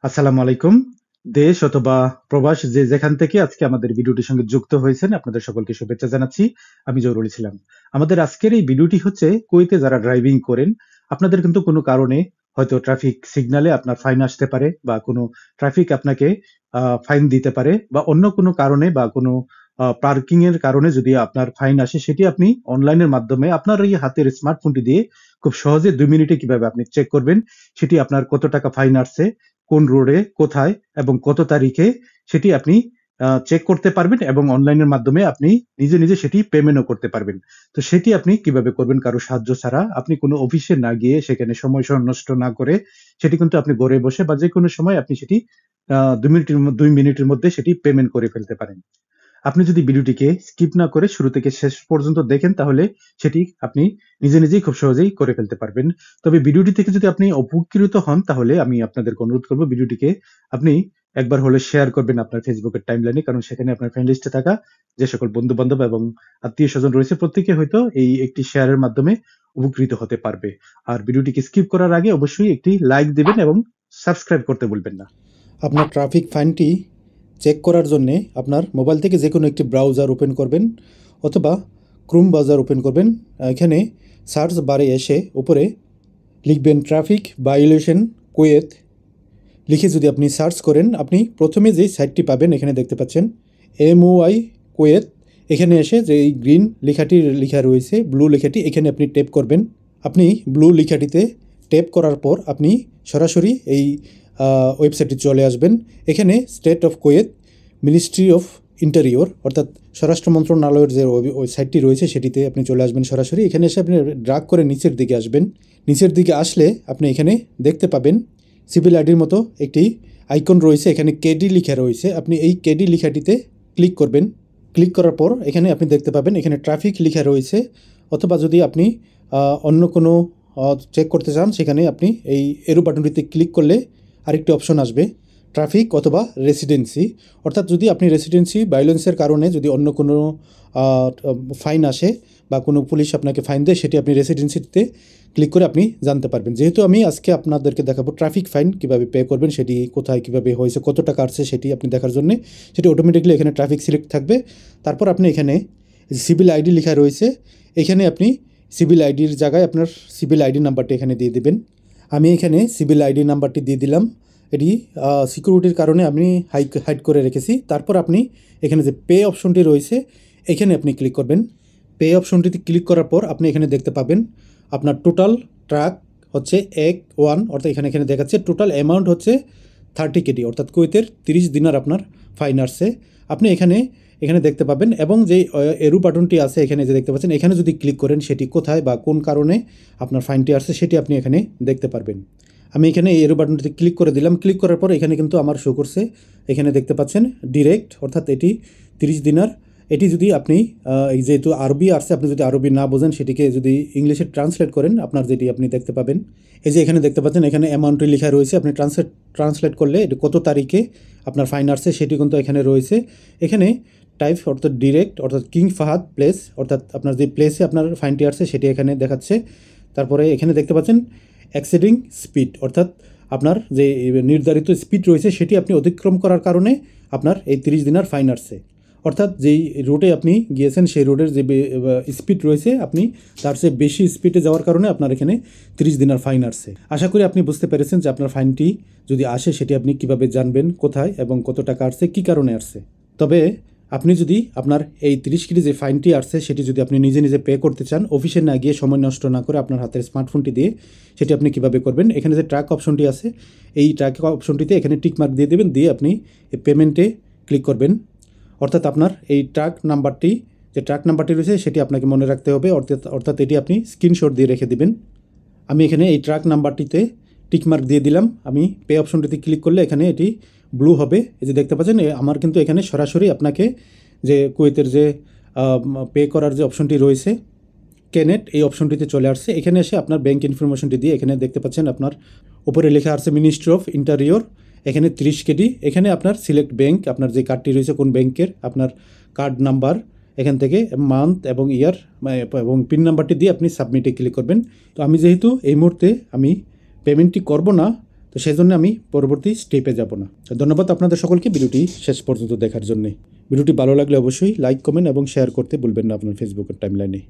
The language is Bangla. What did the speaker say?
আসসালামু আলাইকুম। দেশ অথবা প্রবাস যে যেখান থেকে আজকে আমাদের ভিডিওটির সঙ্গে যুক্ত হয়েছেন আপনাদের সকলকে শুভেচ্ছা জানাচ্ছি। আমি জহুরুল ইসলাম। আমাদের আজকের এই ভিডিওটি হচ্ছে কুয়েতে যারা ড্রাইভিং করেন আপনাদের কিন্তু কোনো কারণে হয়তো ট্রাফিক সিগন্যালে আপনার ফাইন আসতে পারে বা কোনো ট্রাফিক আপনাকে ফাইন দিতে পারে বা অন্য কোনো কারণে বা কোনো পার্কিং এর কারণে যদি আপনার ফাইন আসে সেটি আপনি অনলাইনের মাধ্যমে আপনার এই হাতের স্মার্টফোনটি দিয়ে খুব সহজে 2 মিনিটে কিভাবে আপনি চেক করবেন সেটি আপনার কত টাকা ফাইন আসছে, কোন রোডে, কোথায় এবং কত তারিখে সেটি আপনি চেক করতে পারবেন এবং অনলাইনের মাধ্যমে আপনি নিজে নিজে সেটি পেমেন্টও করতে পারবেন। তো সেটি আপনি কিভাবে করবেন কারো সাহায্য ছাড়া, আপনি কোনো অফিসে না গিয়ে সেখানে সময় নষ্ট না করে সেটি কিন্তু আপনি ঘরে বসে বা যে কোনো সময় আপনি সেটি 2 মিনিটের মধ্যে সেটি পেমেন্ট করে ফেলতে পারেন। আপনি যদি ভিডিওটিকে স্কিপ না করে শুরু থেকে শেষ পর্যন্ত দেখেন তাহলে সেটি আপনি নিজে নিজেই খুব সহজেই করে ফেলতে পারবেন। তবে ভিডিওটি থেকে যদি আপনি উপকৃত হন তাহলে আমি আপনাদেরকে অনুরোধ করব ভিডিওটিকে আপনি একবার হলে শেয়ার করবেন আপনার ফেসবুকের টাইমলাইনে, কারণ সেখানে আপনার ফ্রেন্ড লিস্টে থাকা যে সকল বন্ধু বান্ধব এবং আত্মীয় স্বজন রয়েছে প্রত্যেকে হয়তো এই একটি শেয়ারের মাধ্যমে উপকৃত হতে পারবে। আর ভিডিওটিকে স্কিপ করার আগে অবশ্যই একটি লাইক দিবেন এবং সাবস্ক্রাইব করতে ভুলবেন না। আপনার ট্রাফিক ফাইনটি চেক করার জন্যে আপনার মোবাইল থেকে যে কোনো একটি ব্রাউজার ওপেন করবেন অথবা ক্রোম ব্রাউজার ওপেন করবেন। এখানে সার্চ বারে এসে উপরে লিখবেন ট্রাফিক ভায়োলেশন কুয়েত লিখে যদি আপনি সার্চ করেন আপনি প্রথমে যেই সাইটটি পাবেন এখানে দেখতে পাচ্ছেন MOI কুয়েত। এখানে এসে যে এই গ্রিন লেখাটি লেখা রয়েছে ব্লু লেখাটি এখানে আপনি ট্যাপ করবেন। আপনি ব্লু লেখাটিতে ট্যাপ করার পর আপনি সরাসরি এই ওয়েবসাইটে চলে আসবেন। এখানে state of Kuwait ministry of interior অর্থাৎ স্বরাষ্ট্র মন্ত্রণালয়ের যে ওয়েবসাইটটি রয়েছে সেটিতে আপনি চলে আসবেন সরাসরি। এখানে এসে আপনি ড্রাগ করে নিচের দিকে আসবেন। নিচের দিকে আসলে আপনি এখানে দেখতে পাবেন সিভিল আইডির মতো একটি আইকন রয়েছে, এখানে কেডি লেখা রয়েছে। আপনি এই কেডি লেখাটিতে ক্লিক করবেন। ক্লিক করার পর এখানে আপনি দেখতে পাবেন এখানে ট্রাফিক লেখা রয়েছে, অথবা যদি আপনি অন্য কোনো চেক করতে চান সেখানে আপনি এই এরো বাটনটিতে ক্লিক করলে আরেকটি অপশন আসবে ট্রাফিক অথবা রেসিডেন্সি। অর্থাৎ যদি আপনি রেসিডেন্সি ভায়োলেন্সের কারণে যদি অন্য কোনো ফাইন আসে বা কোনো পুলিশ আপনাকে ফাইন দেয় সেটি আপনি রেসিডেন্সিতে ক্লিক করে আপনি জানতে পারবেন। যেহেতু আমি আজকে আপনাদেরকে দেখাবো ট্রাফিক ফাইন কীভাবে পে করবেন, সেটি কোথায় কীভাবে হয়েছে, কত টাকা আসছে সেটি আপনি দেখার জন্যে সেটি অটোমেটিকলি এখানে ট্রাফিক সিলেক্ট থাকবে। তারপর আপনি এখানে সিভিল আইডি লেখা রয়েছে, এখানে আপনি সিভিল আইডির জায়গায় আপনার সিভিল আইডি নাম্বারটি এখানে দিয়ে দেবেন। আমি এখানে সিভিল আইডি নাম্বারটি দিয়ে দিলাম। এটি সিকিউরিটির কারণে আমি হাইড করে রেখেছি। তারপর আপনি এখানে যে পে অপশনটি রয়েছে এখানে আপনি ক্লিক করবেন। পে অপশনটিতে ক্লিক করার পর আপনি এখানে দেখতে পাবেন আপনার টোটাল ট্রাক হচ্ছে 1 অর্থাৎ এখানে দেখাচ্ছে টোটাল অ্যামাউন্ট হচ্ছে 30 কেডি অর্থাৎ কুয়েতের 30 দিনার আপনার ফাইন আসছে। আপনি এখানে দেখতে পাবেন এবং যে এরো বাটনটি আছে এখানে যে দেখতে পাচ্ছেন এখানে যদি ক্লিক করেন সেটি কোথায় বা কোন কারণে আপনার ফাইনটি আসছে সেটি আপনি এখানে দেখতে পারবেন। আমি এখানে এরো বাটনটিতে ক্লিক করে দিলাম। ক্লিক করার পর এখানে কিন্তু আমার শো করছে, এখানে দেখতে পাচ্ছেন ডিরেক্ট অর্থাৎ এটি 30 দিনার। এটি যদি আপনি যেহেতু আরবি আসছে আপনি যদি আরবি না বোঝেন সেটিকে যদি ইংলিশে ট্রান্সলেট করেন আপনার যেটি আপনি দেখতে পাবেন। এই যে এখানে দেখতে পাচ্ছেন এখানে অ্যামাউন্টটি লেখা রয়েছে, আপনি ট্রান্সলেট করলে এটি কত তারিখে আপনার ফাইন আসছে সেটি কিন্তু এখানে রয়েছে। এখানে টাইপ অর্থাৎ ডিরেক্ট অর্থাৎ কিং ফাহাদ প্লেস অর্থাৎ আপনার যে প্লেসে আপনার ফাইনটি আসছে সেটি এখানে দেখাচ্ছে। তারপরে এখানে দেখতে পাচ্ছেন এক্সিডিং স্পিড অর্থাৎ আপনার যে নির্ধারিত স্পিড রয়েছে সেটি আপনি অতিক্রম করার কারণে আপনার এই 30 দিনার ফাইন আসছে। অর্থাৎ যেই রোডে আপনি গিয়েছেন সেই রোডের যে স্পিড রয়েছে আপনি তার চেয়ে বেশি স্পিডে যাওয়ার কারণে আপনার এখানে 30 দিনার ফাইন আসছে। আশা করি আপনি বুঝতে পেরেছেন যে আপনার ফাইনটি যদি আসে সেটি আপনি কিভাবে জানবেন কোথায় এবং কত টাকা আসছে, কী কারণে আসছে। তবে আপনি যদি আপনার এই 30 কেজি যে ফাইনটি আসছে সেটি যদি আপনি নিজে নিজে পে করতে চান অফিসে না গিয়ে সময় নষ্ট না করে আপনার হাতের স্মার্টফোনটি দিয়ে সেটি আপনি কিভাবে করবেন, এখানে যে ট্র্যাক অপশনটি আছে এই ট্র্যাক অপশনটিতে এখানে টিক মার্ক দিয়ে দেবেন, দিয়ে আপনি পেমেন্টে ক্লিক করবেন। অর্থাৎ আপনার এই ট্র্যাক নাম্বারটি রয়েছে সেটি আপনাকে মনে রাখতে হবে, অর্থাৎ এটি আপনি স্ক্রিনশট দিয়ে রেখে দেবেন। আমি এখানে এই ট্র্যাক নাম্বারটিতে টিকমার্ক দিয়ে দিলাম। আমি পে অপশনটিতে ক্লিক করলে এখানে এটি ব্লু হবে, এই যে দেখতে পাচ্ছেন। আমার কিন্তু এখানে সরাসরি আপনাকে যে কুয়েতের যে পে করার যে অপশনটি রয়েছে কেনেট এই অপশনটিতে চলে আসছে। এখানে এসে আপনার ব্যাঙ্ক ইনফরমেশনটি দিয়ে এখানে দেখতে পাচ্ছেন আপনার উপরে লেখা আছে মিনিস্ট্রি অফ ইন্টেরিয়র, এখানে 30 কেডি। এখানে আপনার সিলেক্ট ব্যাঙ্ক, আপনার যে কার্ডটি রয়েছে কোন ব্যাংকের, আপনার কার্ড নাম্বার, এখান থেকে মান্থ এবং ইয়ার এবং পিন নাম্বারটি দিয়ে আপনি সাবমিটে ক্লিক করবেন। তো আমি যেহেতু এই মুহূর্তে আমি পেমেন্টটি করব না তো সেই জন্য আমি পরবর্তী স্টেপে যাব না। তো ধন্যবাদ আপনাদের সকলকে ভিডিওটি শেষ পর্যন্ত দেখার জন্যে। ভিডিওটি ভালো লাগলে অবশ্যই লাইক, কমেন্ট এবং শেয়ার করতে ভুলবেন না আপনার ফেসবুকের টাইমলাইনে।